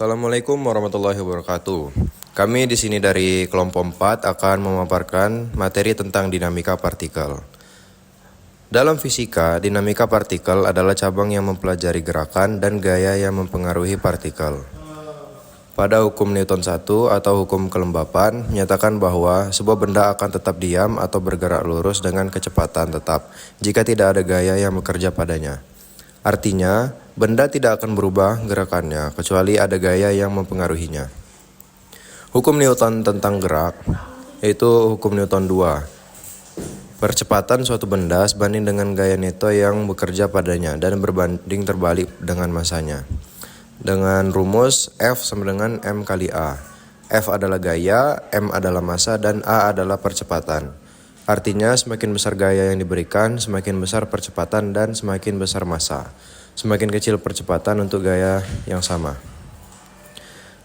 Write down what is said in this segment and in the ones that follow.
Assalamualaikum warahmatullahi wabarakatuh. Kami di sini dari kelompok 4 akan memaparkan materi tentang dinamika partikel. Dalam fisika, dinamika partikel adalah cabang yang mempelajari gerakan dan gaya yang mempengaruhi partikel. Pada hukum Newton 1 atau hukum kelembapan menyatakan bahwa sebuah benda akan tetap diam atau bergerak lurus dengan kecepatan tetap jika tidak ada gaya yang bekerja padanya. Artinya, benda tidak akan berubah gerakannya kecuali ada gaya yang mempengaruhinya. Hukum Newton tentang gerak, yaitu hukum Newton 2. Percepatan suatu benda sebanding dengan gaya neto yang bekerja padanya dan berbanding terbalik dengan masanya. Dengan rumus F sama dengan M kali A. F adalah gaya, M adalah massa, dan A adalah percepatan. Artinya semakin besar gaya yang diberikan, semakin besar percepatan dan semakin besar massa. Semakin kecil percepatan untuk gaya yang sama.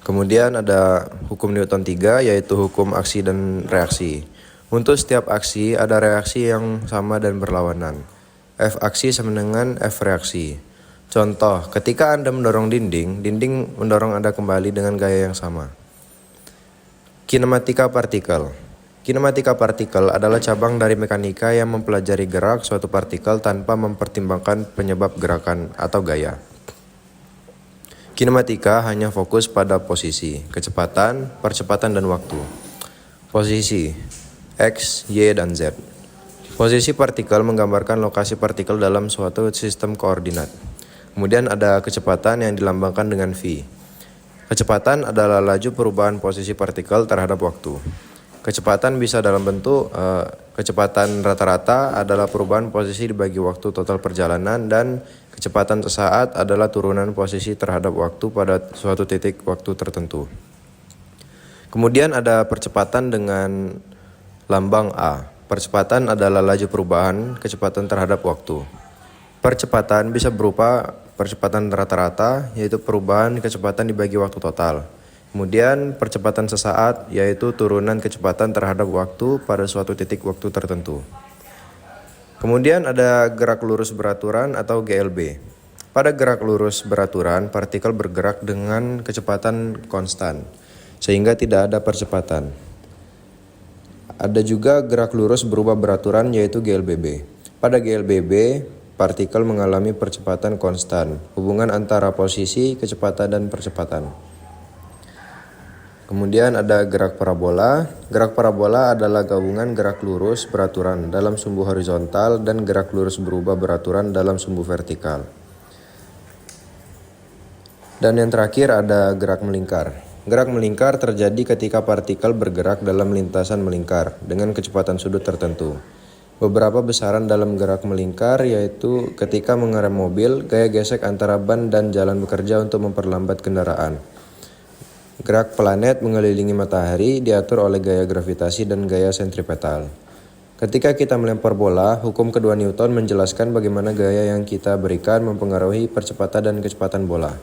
Kemudian ada hukum Newton 3 yaitu hukum aksi dan reaksi. Untuk setiap aksi ada reaksi yang sama dan berlawanan. F aksi sama dengan F reaksi. Contoh, ketika Anda mendorong dinding mendorong Anda kembali dengan gaya yang sama. Kinematika partikel. Kinematika partikel adalah cabang dari mekanika yang mempelajari gerak suatu partikel tanpa mempertimbangkan penyebab gerakan atau gaya. Kinematika hanya fokus pada posisi, kecepatan, percepatan, dan waktu. Posisi X, Y, dan Z. Posisi partikel menggambarkan lokasi partikel dalam suatu sistem koordinat. Kemudian ada kecepatan yang dilambangkan dengan V. Kecepatan adalah laju perubahan posisi partikel terhadap waktu. Kecepatan bisa dalam bentuk kecepatan rata-rata adalah perubahan posisi dibagi waktu total perjalanan, dan kecepatan sesaat adalah turunan posisi terhadap waktu pada suatu titik waktu tertentu. Kemudian ada percepatan dengan lambang A. Percepatan adalah laju perubahan kecepatan terhadap waktu. Percepatan bisa berupa percepatan rata-rata, yaitu perubahan kecepatan dibagi waktu total. Kemudian percepatan sesaat, yaitu turunan kecepatan terhadap waktu pada suatu titik waktu tertentu. Kemudian ada gerak lurus beraturan atau GLB. Pada gerak lurus beraturan, partikel bergerak dengan kecepatan konstan, sehingga tidak ada percepatan. Ada juga gerak lurus berubah beraturan, yaitu GLBB. Pada GLBB, partikel mengalami percepatan konstan, hubungan antara posisi, kecepatan, dan percepatan. Kemudian ada gerak parabola. Gerak parabola adalah gabungan gerak lurus beraturan dalam sumbu horizontal dan gerak lurus berubah beraturan dalam sumbu vertikal. Dan yang terakhir ada gerak melingkar. Gerak melingkar terjadi ketika partikel bergerak dalam lintasan melingkar dengan kecepatan sudut tertentu. Beberapa besaran dalam gerak melingkar yaitu ketika mengerem mobil, gaya gesek antara ban dan jalan bekerja untuk memperlambat kendaraan. Gerak planet mengelilingi matahari diatur oleh gaya gravitasi dan gaya sentripetal. Ketika kita melempar bola, hukum kedua Newton menjelaskan bagaimana gaya yang kita berikan mempengaruhi percepatan dan kecepatan bola.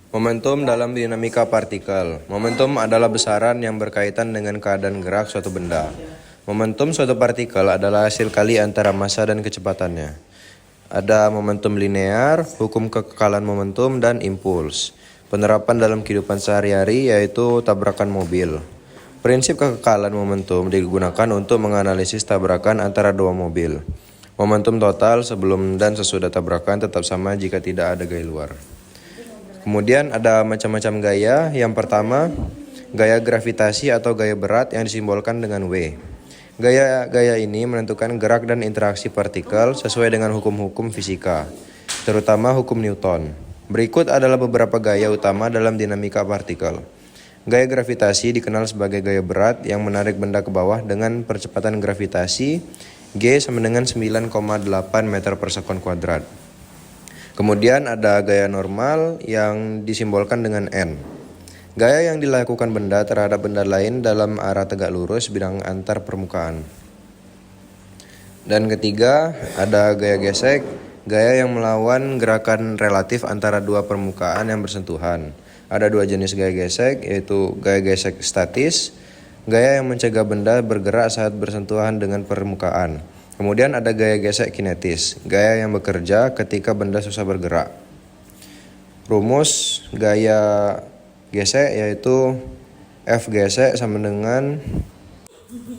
Momentum dalam dinamika partikel. Momentum adalah besaran yang berkaitan dengan keadaan gerak suatu benda. Momentum suatu partikel adalah hasil kali antara massa dan kecepatannya. Ada momentum linear, hukum kekekalan momentum, dan impuls. Penerapan dalam kehidupan sehari-hari yaitu tabrakan mobil. Prinsip kekekalan momentum digunakan untuk menganalisis tabrakan antara dua mobil. Momentum total sebelum dan sesudah tabrakan tetap sama jika tidak ada gaya luar. Kemudian ada macam-macam gaya. Yang pertama, gaya gravitasi atau gaya berat yang disimbolkan dengan W. Gaya ini menentukan gerak dan interaksi partikel sesuai dengan hukum-hukum fisika, terutama hukum Newton. Berikut adalah beberapa gaya utama dalam dinamika partikel. Gaya gravitasi dikenal sebagai gaya berat yang menarik benda ke bawah dengan percepatan gravitasi G sama dengan 9,8 meter per sekon kuadrat. Kemudian ada gaya normal yang disimbolkan dengan N. Gaya yang dilakukan benda terhadap benda lain dalam arah tegak lurus bidang antar permukaan. Dan ketiga, ada gaya gesek. Gaya yang melawan gerakan relatif antara dua permukaan yang bersentuhan. Ada dua jenis gaya gesek, yaitu gaya gesek statis, gaya yang mencegah benda bergerak saat bersentuhan dengan permukaan. Kemudian ada gaya gesek kinetis, gaya yang bekerja ketika benda susah bergerak. Rumus gaya gesek yaitu F gesek sama dengan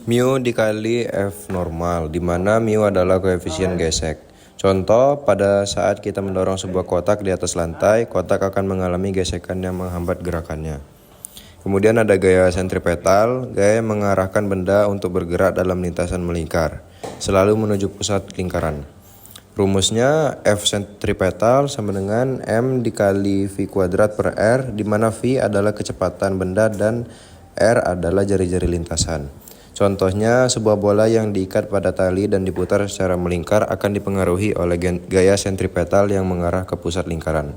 mu dikali F normal, di mana mu adalah koefisien gesek. Contoh, pada saat kita mendorong sebuah kotak di atas lantai, kotak akan mengalami gesekan yang menghambat gerakannya. Kemudian ada gaya sentripetal, gaya yang mengarahkan benda untuk bergerak dalam lintasan melingkar, selalu menuju pusat lingkaran. Rumusnya F sentripetal sama dengan M dikali V kuadrat per R, di mana V adalah kecepatan benda dan R adalah jari-jari lintasan. Contohnya, sebuah bola yang diikat pada tali dan diputar secara melingkar akan dipengaruhi oleh gaya sentripetal yang mengarah ke pusat lingkaran.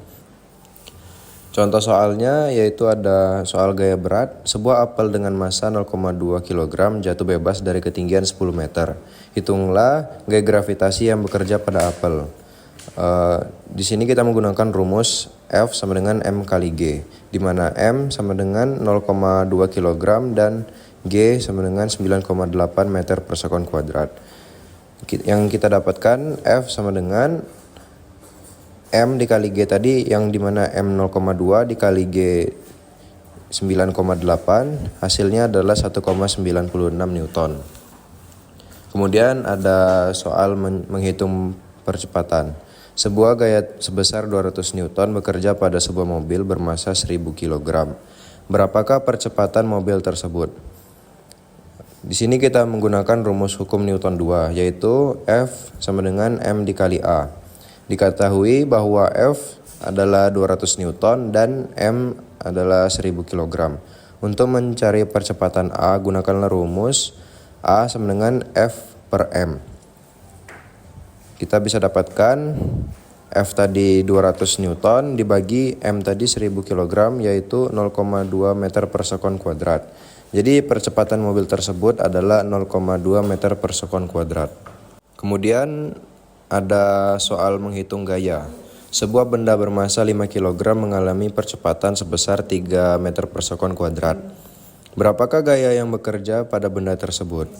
Contoh soalnya yaitu ada soal gaya berat. Sebuah apel dengan massa 0,2 kg jatuh bebas dari ketinggian 10 meter. Hitunglah gaya gravitasi yang bekerja pada apel. Di sini kita menggunakan rumus F sama dengan M kali G, di mana M sama dengan 0,2 kg dan G sama dengan 9,8 meter per sekon kuadrat. Yang kita dapatkan F sama dengan M dikali G tadi, yang dimana M 0,2 dikali G 9,8, hasilnya adalah 1,96 Newton. Kemudian ada soal menghitung percepatan. Sebuah gaya sebesar 200 Newton bekerja pada sebuah mobil bermassa 1000 kg. Berapakah percepatan mobil tersebut? Di sini kita menggunakan rumus hukum Newton 2, yaitu F sama dengan M dikali A. Diketahui bahwa F adalah 200 Newton dan M adalah 1000 kg. Untuk mencari percepatan A, gunakanlah rumus A sama dengan F per M. Kita bisa dapatkan F tadi 200 Newton dibagi M tadi 1000 kg, yaitu 0,2 meter per sekon kuadrat. Jadi percepatan mobil tersebut adalah 0,2 meter per sekon kuadrat. Kemudian ada soal menghitung gaya. Sebuah benda bermassa 5 kg mengalami percepatan sebesar 3 meter per sekon kuadrat. Berapakah gaya yang bekerja pada benda tersebut?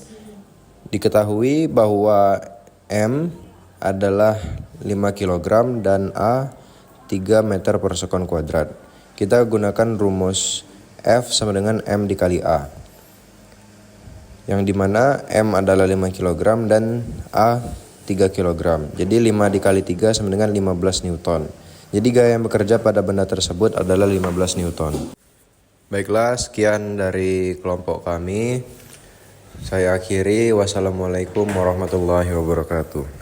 Diketahui bahwa M adalah 5 kg dan A 3 meter per sekon kuadrat. Kita gunakan rumus F sama dengan M dikali A, yang dimana M adalah 5 kg dan A 3 kg. Jadi 5 dikali 3 sama dengan 15 Newton. Jadi gaya yang bekerja pada benda tersebut adalah 15 Newton. Baiklah, sekian dari kelompok kami. Saya akhiri. Wassalamualaikum warahmatullahi wabarakatuh.